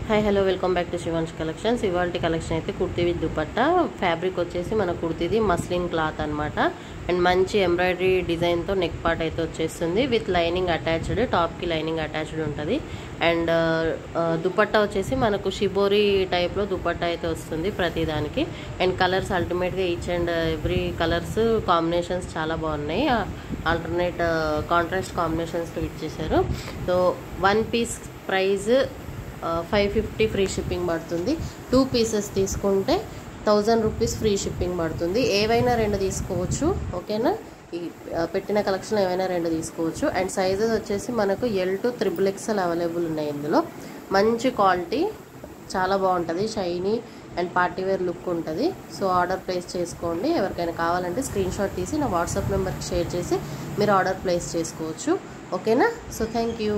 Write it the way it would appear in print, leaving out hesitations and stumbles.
Hi hello welcome back to Shivansh collections. ఇవాల్టి collection అయితే kurti with dupatta. Fabric వచ్చేసి మన కుర్తీది మస్లిన్ క్లాత్ అనమాట. అండ్ మంచి ఎంబ్రాయిడరీ డిజైన్తో నెక్ పార్ట్ అయితే వచ్చేస్తుంది విత్ లైనింగ్ అటాచ్డ్. టాప్కి లైనింగ్ అటాచ్డ్ ఉంటుంది. అండ్ దుపట్టా వచ్చేసి మనకు షిబోరి టైప్లో దుపట్టా అయితే వస్తుంది ప్రతిదానికి. అండ్ కలర్స్ అల్టిమేట్గా each and every colours combinations చాలా బాగున్నాయి. ఆల్టర్నేట్ కాంట్రాస్ట్ కాంబినేషన్స్తో ఇచ్చేసారు. So 1 piece price 550 free shipping పడుతుంది. 2 పీసెస్ తీసుకుంటే 1000 రూపీస్ ఫ్రీ షిప్పింగ్ పడుతుంది. ఏవైనా 2 తీసుకోవచ్చు. ఓకేనా, ఈ పెట్టిన కలెక్షన్ ఏవైనా 2 తీసుకోవచ్చు. అండ్ సైజెస్ వచ్చేసి మనకు L to XXL అవైలబుల్ ఉన్నాయి. ఇందులో మంచి క్వాలిటీ, చాలా బాగుంటుంది, షైనీ అండ్ పార్టీవేర్ లుక్ ఉంటుంది. సో ఆర్డర్ ప్లేస్ చేసుకోండి. ఎవరికైనా కావాలంటే స్క్రీన్ షాట్ తీసి నా వాట్సాప్ నెంబర్కి షేర్ చేసి మీరు ఆర్డర్ ప్లేస్ చేసుకోవచ్చు. ఓకేనా, సో థ్యాంక్ యూ.